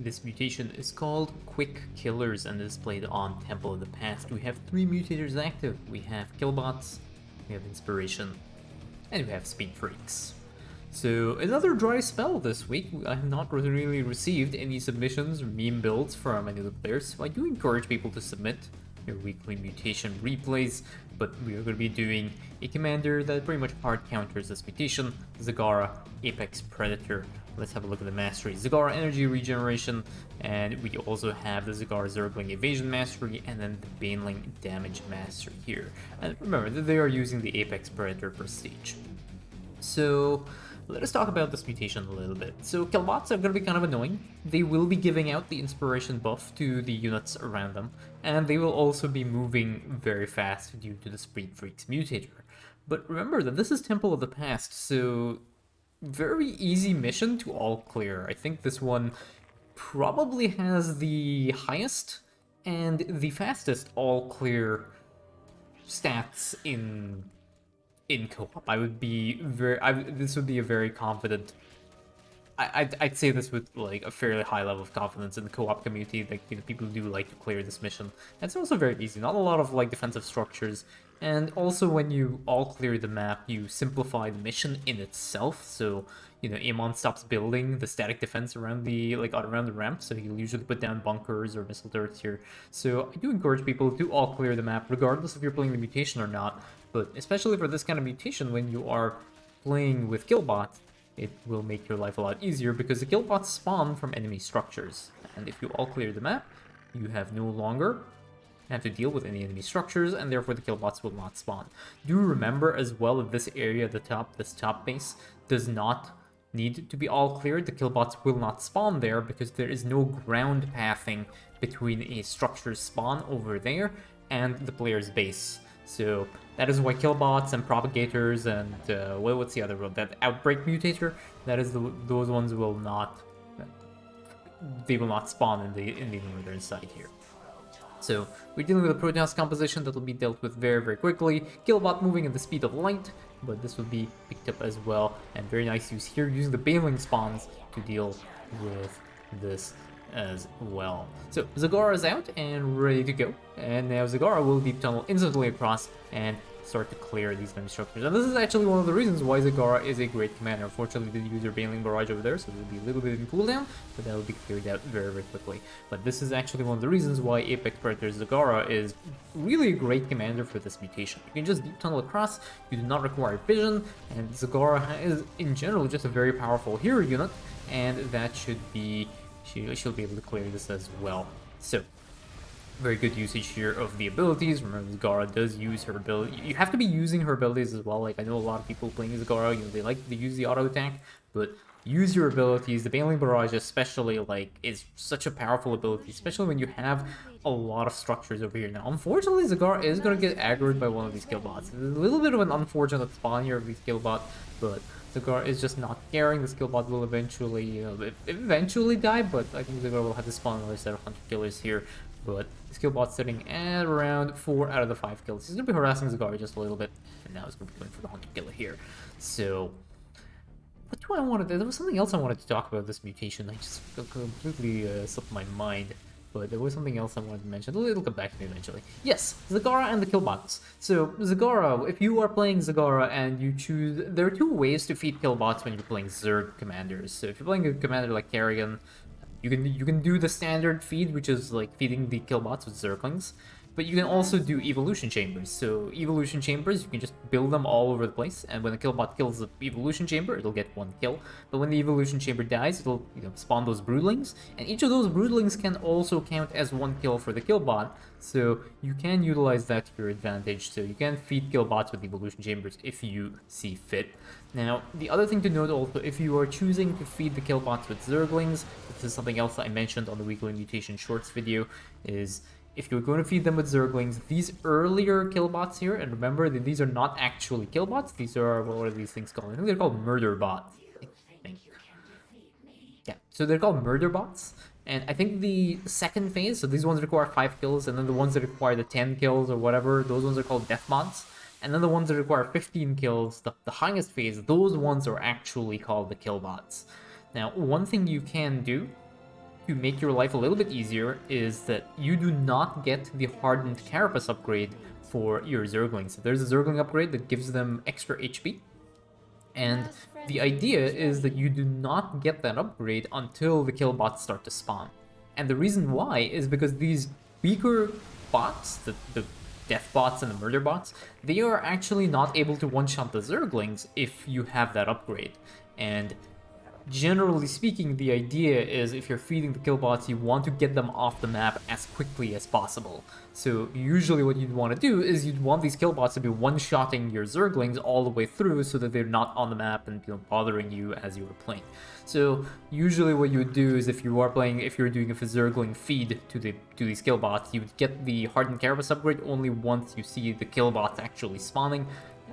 This mutation is called Quick Killers and is played on Temple of the Past. We have 3 mutators active. We have Killbots, we have Inspiration, and we have Speed Freaks. So another dry spell this week. I have not really received any submissions or meme builds from any of the players, so I do encourage people to submit your weekly mutation replays, but we are going to be doing a commander that pretty much hard counters this mutation, Zagara, Apex Predator. Let's have a look at the mastery. Zagara Energy Regeneration, and we also have the Zagara Zergling Evasion Mastery, and then the Baneling Damage Mastery here. And remember that they are using the Apex Predator Prestige. So let us talk about this mutation a little bit. So Killbots are going to be kind of annoying. They will be giving out the inspiration buff to the units around them, and they will also be moving very fast due to the Speed Freaks mutator. But remember that this is Temple of the Past, so very easy mission to all clear. I think this one probably has the highest and the fastest all clear stats in co-op. I would be this would be a very confident. I'd say this with like a fairly high level of confidence in the co-op community. Like, you know, people do like to clear this mission. And it's also very easy. Not a lot of like defensive structures. And also when you all clear the map, you simplify the mission in itself. So, you know, Amon stops building the static defense around the around the ramp. So he'll usually put down bunkers or missile turrets here. So I do encourage people to all clear the map, regardless if you're playing the mutation or not. But especially for this kind of mutation, when you are playing with Killbot, it will make your life a lot easier because the Killbots spawn from enemy structures. And if you all clear the map, you have no longer have to deal with any enemy structures, and therefore the Killbots will not spawn. Do remember as well that this area at the top, this top base, does not need to be all cleared. The Killbots will not spawn there because there is no ground pathing between a structure's spawn over there and the player's base. So that is why Killbots and Propagators and what's the other one? That Outbreak Mutator. That is those ones will not. They will not spawn in the northern side here. So we're dealing with a Protoss composition that will be dealt with very, very quickly. Killbot moving at the speed of light, but this will be picked up as well. And very nice use here, using the Baneling spawns to deal with this as well. So Zagara is out and ready to go, and now Zagara will deep tunnel instantly across and start to clear these enemy structures. And this is actually one of the reasons why Zagara is a great commander. Unfortunately, they use their Baneling Barrage over there, so there'll be a little bit in cooldown, but that'll be cleared out very, very quickly. But this is actually one of the reasons why Apex Predator Zagara is really a great commander for this mutation. You can just deep tunnel across, you do not require vision, and Zagara is, in general, just a very powerful hero unit, and that should be... She'll be able to clear this as well. So, very good usage here of the abilities. Remember, Zagara does use her ability. You have to be using her abilities as well. Like, I know a lot of people playing Zagara, you know, they like to use the auto attack, but use your abilities. The Baneling Barrage especially, like, is such a powerful ability, especially when you have a lot of structures over here. Now, unfortunately, Zagara is going to get aggroed by one of these Killbots. It's a little bit of an unfortunate spawn here of these Killbots, but Zagara is just not caring. This Killbot will eventually, you know, eventually die, but I think Zagara will have to spawn another set of Hunter Killers here. But this Killbot's sitting at around 4 out of the 5 kills. He's going to be harassing Zagara just a little bit, and now he's going to be going for the Hunter Killer here. So, what do I want to do? There was something else I wanted to talk about this mutation. I just completely slipped my mind. But there was something else I wanted to mention. It'll come back to me eventually. Yes, Zagara and the Killbots. So, Zagara, if you are playing Zagara and you choose... There are 2 ways to feed Killbots when you're playing Zerg commanders. So, if you're playing a commander like Kerrigan, you can do the standard feed, which is like feeding the Killbots with Zerglings. But you can also do evolution chambers. So evolution chambers, you can just build them all over the place, and when the Killbot kills the evolution chamber, it'll get 1 kill. But when the evolution chamber dies, it'll, you know, spawn those broodlings, and each of those broodlings can also count as 1 kill for the Killbot. So you can utilize that to your advantage. So you can feed Killbots with evolution chambers if you see fit. Now, the other thing to note also, if you are choosing to feed the Killbots with Zerglings, this is something else I mentioned on the Weekly Mutation Shorts video, is if you're going to feed them with Zerglings, these earlier Killbots here, and remember that these are not actually Killbots, these are, what are these things called? I think they're called murder bots. Yeah, so they're called murder bots, and I think the second phase, so these ones require 5 kills, and then the ones that require the 10 kills or whatever, those ones are called death bots. And then the ones that require 15 kills, the highest phase, those ones are actually called the Killbots. Now, one thing you can do to make your life a little bit easier is that you do not get the hardened carapace upgrade for your Zerglings. So there's a Zergling upgrade that gives them extra HP, and the idea is that you do not get that upgrade until the kill bots start to spawn. And the reason why is because these weaker bots, the death bots and the murder bots, they are actually not able to one-shot the Zerglings if you have that upgrade. And generally speaking, the idea is if you're feeding the kill bots, you want to get them off the map as quickly as possible. So usually what you'd want to do is you'd want these kill bots to be one-shotting your Zerglings all the way through so that they're not on the map and bothering you as you were playing. So usually what you would do is if you're doing a Zergling feed to these kill bots, you would get the Hardened Carapace upgrade only once you see the kill bots actually spawning,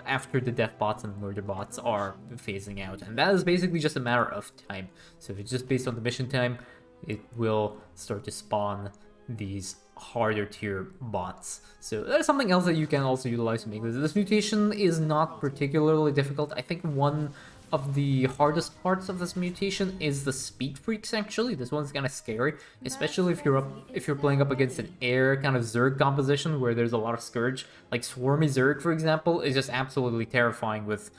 after the death bots and murder bots are phasing out. And that is basically just a matter of time. So if it's just based on the mission time, it will start to spawn these harder tier bots. So that's something else that you can also utilize to make this. This mutation is not particularly difficult. I think one of the hardest parts of this mutation is the speed freaks. Actually, this one's kind of scary, especially if you're playing up against an air kind of Zerg composition where there's a lot of Scourge. Like Swarmy Zerg, for example, is just absolutely terrifying with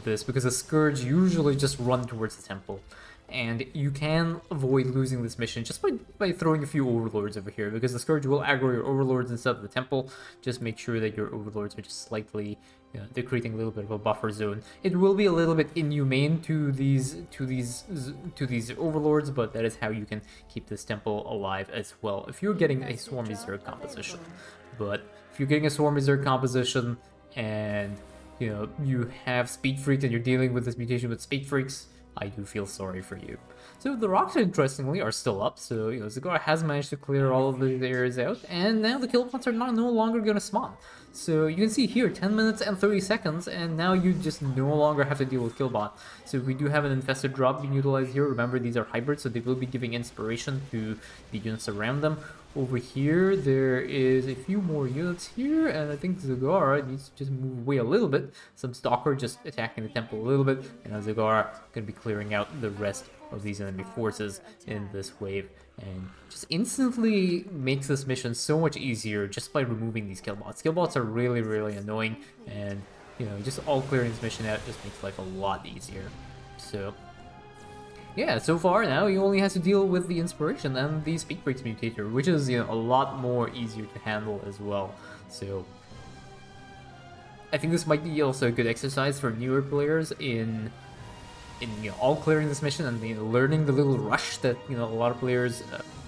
this, because the Scourge usually just run towards the temple. And you can avoid losing this mission just by throwing a few Overlords over here, because the Scourge will aggro your Overlords instead of the temple. Just make sure that your Overlords are just slightly, they're creating a little bit of a buffer zone. It will be a little bit inhumane to these Overlords, but that is how you can keep this temple alive as well, if you're getting a Swarmy Zerg composition. But if you're getting a Swarmy Zerg composition and you have Speed Freaks and you're dealing with this mutation with Speed Freaks, I do feel sorry for you. So the rocks, interestingly, are still up. So Zagara has managed to clear all of the areas out, and now the kill bots are no longer going to spawn. So you can see here 10 minutes and 30 seconds, and now you just no longer have to deal with killbot. So we do have an infested drop being utilized here. Remember, these are hybrids, so they will be giving inspiration to the units around them. Over here, there is a few more units here, and I think Zagara needs to just move away a little bit. Some Stalker just attacking the temple a little bit, and now Zagara going to be clearing out the rest of these enemy forces in this wave, and just instantly makes this mission so much easier just by removing these killbots. Killbots are really, really annoying, and just all clearing this mission out just makes life a lot easier. So yeah, so far now he only has to deal with the inspiration and the Speed Freaks Mutator, which is a lot more easier to handle as well. So I think this might be also a good exercise for newer players in all clearing this mission and learning the little rush that a lot of players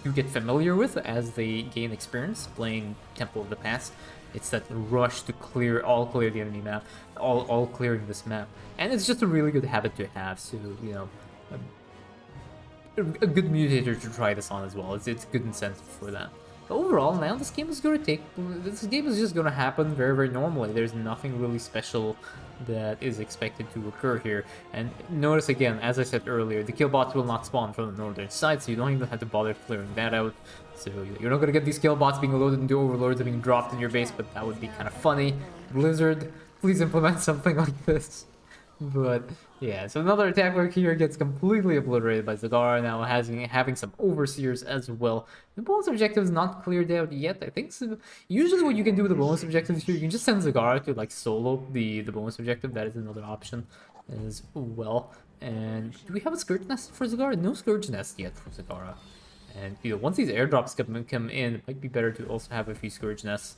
do get familiar with as they gain experience playing Temple of the Past. It's that rush to clear the enemy map, all clearing this map, and it's just a really good habit to have. So a good mutator to try this on as well. It's good incentive for that. Overall, now this game is just gonna happen very, very normally. There's nothing really special that is expected to occur here. And notice again, as I said earlier, the killbots will not spawn from the northern side, so you don't even have to bother clearing that out. So you're not gonna get these killbots being loaded into Overlords and being dropped in your base, but that would be kind of funny. Blizzard, please implement something like this. But yeah, so another attack work here gets completely obliterated by Zagara, now having some Overseers as well. The bonus objective is not cleared out yet, I think. So usually what you can do with the bonus objectives here, you can just send Zagara to solo the bonus objective. That is another option as well. And do we have a Scourge Nest for Zagara? No Scourge Nest yet for Zagara. And once these airdrops come in, it might be better to also have a few Scourge Nests,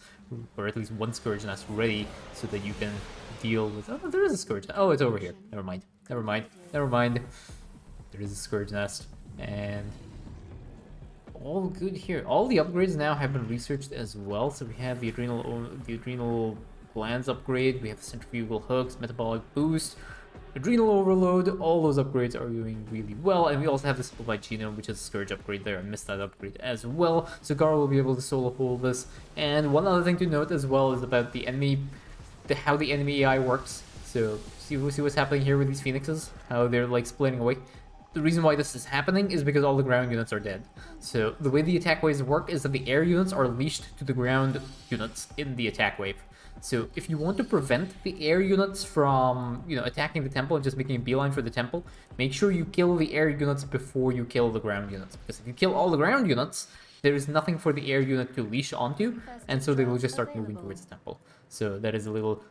or at least one Scourge Nest ready, so that you can deal with... Oh, there is a Scourge Nest. Oh, it's over here. Never mind. There is a Scourge Nest, and all good here. All the upgrades now have been researched as well. So we have the adrenal glands upgrade, we have the centrifugal hooks, metabolic boost, adrenal overload. All those upgrades are doing really well, and we also have the simplified genome, which is a Scourge upgrade there. I missed that upgrade as well. Zagara will be able to solo hold this. And one other thing to note as well is about the enemy, how the enemy AI works. So see what's happening here with these phoenixes, how they're splitting away. The reason why this is happening is because all the ground units are dead. So the way the attack waves work is that the air units are leashed to the ground units in the attack wave. So if you want to prevent the air units from, attacking the temple and just making a beeline for the temple, make sure you kill the air units before you kill the ground units. Because if you kill all the ground units, there is nothing for the air unit to leash onto, and so they will just start moving towards the temple. So that is a little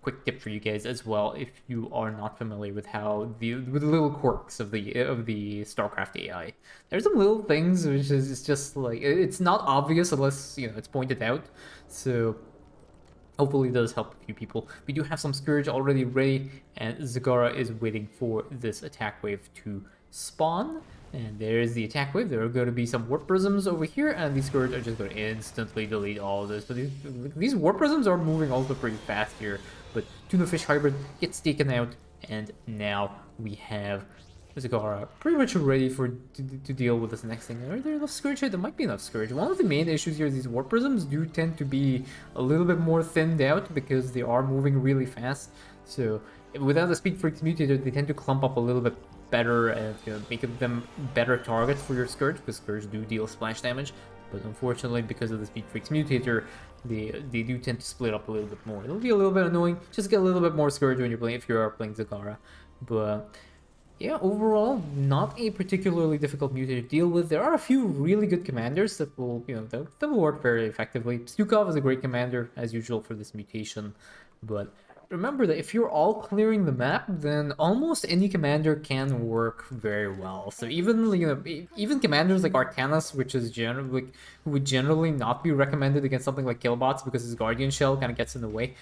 quick tip for you guys as well, if you are not familiar with how with the little quirks of the Starcraft AI. There's some little things which is just like, it's not obvious unless it's pointed out. So hopefully it does help a few people. We do have some Scourge already ready, and Zagara is waiting for this attack wave to spawn. And there's the attack wave. There are going to be some Warp Prisms over here, and these Scourge are just going to instantly delete all of this. But these Warp Prisms are moving also pretty fast here. But Tuna Fish Hybrid gets taken out, and now we have Zagara pretty much ready to deal with this next thing. Are there enough Scourge here? There might be enough Scourge. One of the main issues here is these Warp Prisms do tend to be a little bit more thinned out because they are moving really fast. So without the Speed Freaks Mutator, they tend to clump up a little bit better and making them better targets for your Scourge, because Scourge do deal splash damage. But unfortunately, because of the Speed Freaks Mutator, they do tend to split up a little bit more. It'll be a little bit annoying. Just get a little bit more Scourge when you're playing, if you are playing Zagara. But yeah, overall, not a particularly difficult mutator to deal with. There are a few really good commanders that will, that will work very effectively. Stukov is a great commander, as usual, for this mutation. But remember that if you're all clearing the map, then almost any commander can work very well. So even, even commanders like Artanis, which is generally, who would generally not be recommended against something like Killbots because his Guardian Shell kind of gets in the way.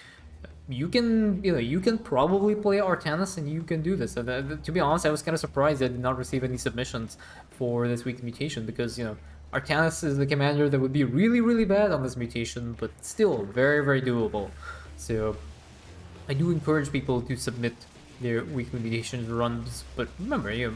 You can probably play Artanis and you can do this. And to be honest, I was kind of surprised I did not receive any submissions for this week's mutation, because Artanis is the commander that would be really, really bad on this mutation, but still very, very doable. So I do encourage people to submit their weekly mutations runs, but remember,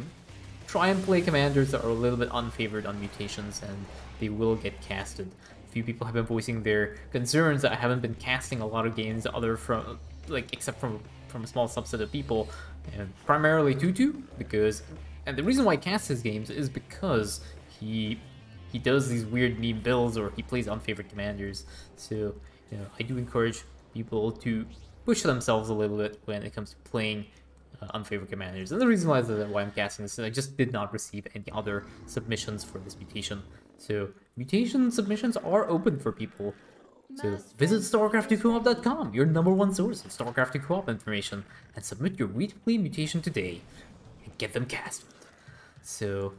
try and play commanders that are a little bit unfavored on mutations, and they will get casted. A few people have been voicing their concerns that I haven't been casting a lot of games except from a small subset of people, and primarily Tutu, and the reason why I cast his games is because he does these weird meme builds, or he plays unfavored commanders. So I do encourage people to push themselves a little bit when it comes to playing unfavored commanders. And the reason why I'm casting this is I just did not receive any other submissions for this mutation. So mutation submissions are open for people. So visit StarCraft2Co-op.com, your #1 source of StarCraft 2 Co-op information, and submit your weekly mutation today and get them casted. So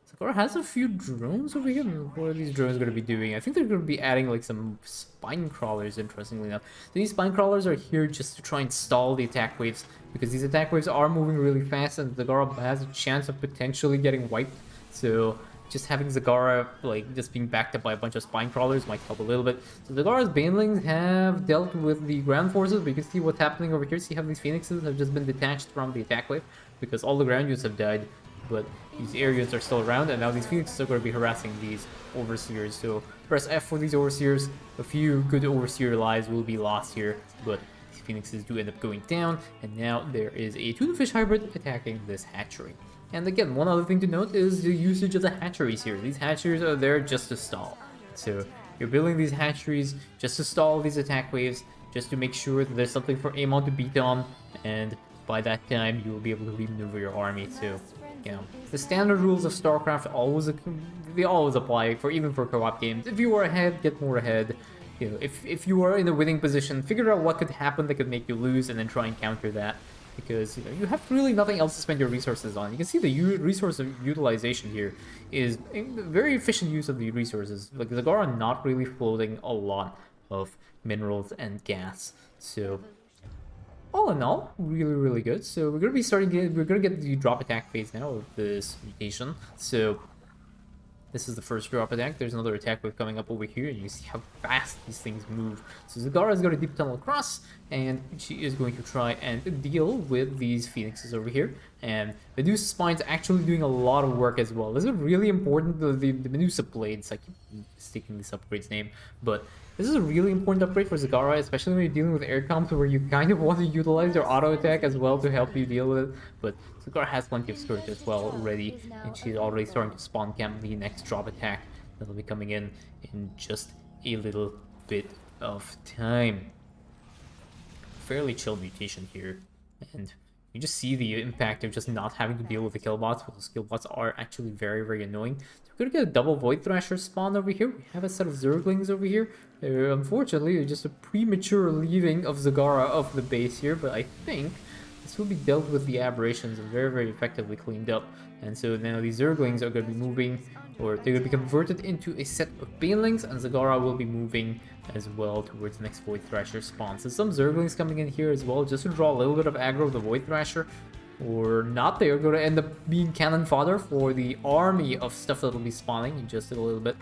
Zagara has a few drones over here. What are these drones going to be doing? I think they're going to be adding like some spine crawlers, interestingly enough. So these spine crawlers are here just to try and stall the attack waves, because these attack waves are moving really fast and Zagara has a chance of potentially getting wiped. So just having Zagara just being backed up by a bunch of spine crawlers might help a little bit. So Zagara's banelings have dealt with the ground forces, but you can see what's happening over here. See how these phoenixes have just been detached from the attack wave because all the ground units have died, but these air units are still around, and now these phoenixes are going to be harassing these overseers. So press F for these overseers. A few good overseer lives will be lost here, but these phoenixes do end up going down, and now there is a tuna fish hybrid attacking this hatchery. And again, one other thing to note is the usage of the hatcheries here. These hatcheries are there just to stall. So you're building these hatcheries just to stall these attack waves, just to make sure that there's something for Amon to beat on, and by that time you will be able to remaneuver your army too. The standard rules of StarCraft always apply even for co-op games. If you are ahead, get more ahead. If you are in a winning position, figure out what could happen that could make you lose, and then try and counter that. Because you have really nothing else to spend your resources on. You can see the resource utilization here is a very efficient use of the resources. Like Zagara not really floating a lot of minerals and gas. So all in all, really, really good. So we're gonna get the drop attack phase now of this mutation. So this is the first drop attack. There's another attack wave coming up over here, and you see how fast these things move. So Zagara is going to deep tunnel across, and she is going to try and deal with these phoenixes over here. And Medusa Spine's actually doing a lot of work as well. This is really important, the Medusa Blades. I keep mistaking this upgrade's name, but this is a really important upgrade for Zagara, especially when you're dealing with air comps where you kind of want to utilize their auto attack as well to help you deal with it. But Zagara has plenty of Scourge as well already, and she's already starting to spawn camp the next drop attack that'll be coming in just a little bit of time. fairly chill mutation here, and you just see the impact of just not having to deal with the killbots, because killbots are actually very, very annoying. So we're gonna get a double Void Thrasher spawn over here. We have a set of Zerglings over here. Unfortunately, just a premature leaving of Zagara of the base here, but I think this will be dealt with the aberrations and very, very effectively cleaned up. And so now these Zerglings are going to be moving, or they're going to be converted into a set of Banelings, and Zagara will be moving as well towards the next Void Thrasher spawn. So some Zerglings coming in here as well, just to draw a little bit of aggro of the Void Thrasher, or not. They are going to end up being cannon fodder for the army of stuff that will be spawning in just a little bit,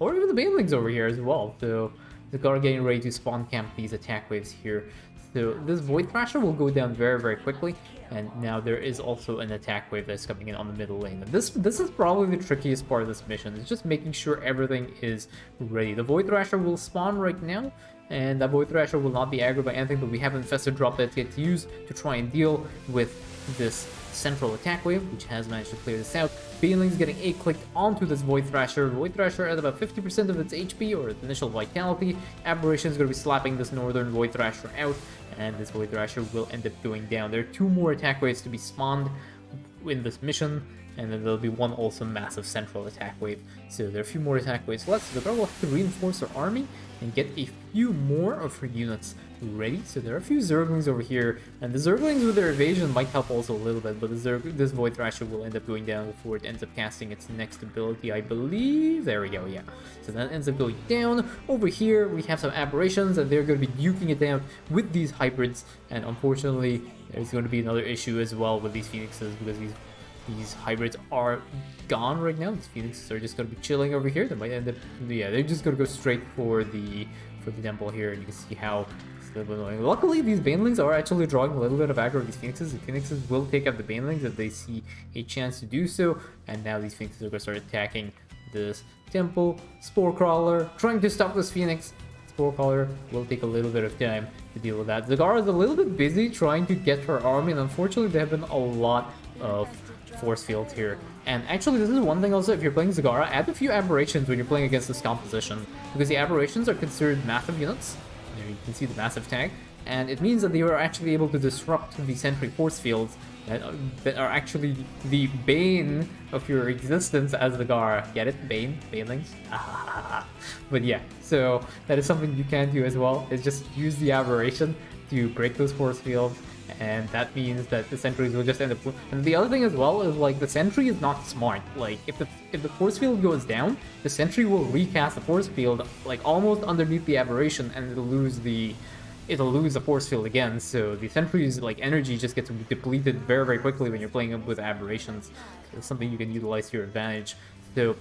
or even the Banelings over here as well. So Zagara getting ready to spawn camp these attack waves here. So this Void Thrasher will go down very, very quickly, and now there is also an attack wave that's coming in on the middle lane. And this is probably the trickiest part of this mission. It's just making sure everything is ready. The Void Thrasher will spawn right now, and that Void Thrasher will not be aggroed by anything, but we have an Infested Drop that gets used to try and deal with this central attack wave, which has managed to clear this out. Banelings getting A-clicked onto this Void Thrasher. Void Thrasher at about 50% of its HP, or its initial vitality. Aberration is going to be slapping this northern Void Thrasher out, and this Void Thrasher will end up going down. There are 2 more attack waves to be spawned in this mission, and then there'll be one also massive central attack wave. So there are a few more attack waves left. So the girl will have to reinforce her army and get a few more of her units ready. So there are a few Zerglings over here, and the Zerglings with their evasion might help also a little bit, but this Void Thrasher will end up going down before it ends up casting its next ability, I believe. There we go, yeah. So that ends up going down. Over here, we have some aberrations, and they're going to be duking it down with these hybrids, and unfortunately, there's going to be another issue as well with these Phoenixes, because these hybrids are gone right now. These Phoenixes are just going to be chilling over here. They might end up, yeah, they're just going to go straight for the temple here, and you can see how it's a little bit annoying. Luckily, these Banelings are actually drawing a little bit of aggro of these Phoenixes. The Phoenixes will take out the Banelings if they see a chance to do so, and now these Phoenixes are going to start attacking this temple. Spore Crawler trying to stop this Phoenix. Spore Crawler will take a little bit of time to deal with that. Zagara is a little bit busy trying to get her army, and unfortunately there have been a lot of force fields here. And actually, this is one thing also, if you're playing Zagara, add a few aberrations when you're playing against this composition, because the aberrations are considered massive units. There you can see the massive tag, and it means that they are actually able to disrupt the sentry force fields that are actually the bane of your existence as Zagara. Get it? Bane? Banelings? But yeah, so that is something you can do as well, is just use the aberration to break those force fields, and that means that the sentries will just end up. And the other thing as well is, like, the sentry is not smart. Like, if the force field goes down, the sentry will recast the force field like almost underneath the aberration, and it'll lose the force field again. So the sentry's like energy just gets depleted very, very quickly when you're playing up with aberrations. So it's something you can utilize to your advantage. So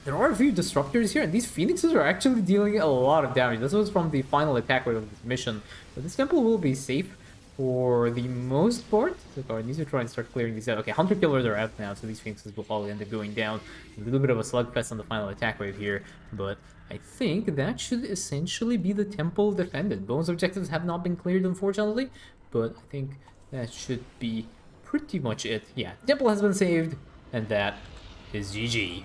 there are a few disruptors here, and these Phoenixes are actually dealing a lot of damage. This was from the final attack wave of this mission. But this temple will be safe for the most part. So I need to try and start clearing these out. Okay, Hunter Killers are out now, so these Phoenixes will probably end up going down. A little bit of a slugfest on the final attack wave here, but I think that should essentially be the temple defended. Bonus objectives have not been cleared, unfortunately, but I think that should be pretty much it. Yeah, temple has been saved, and that is GG.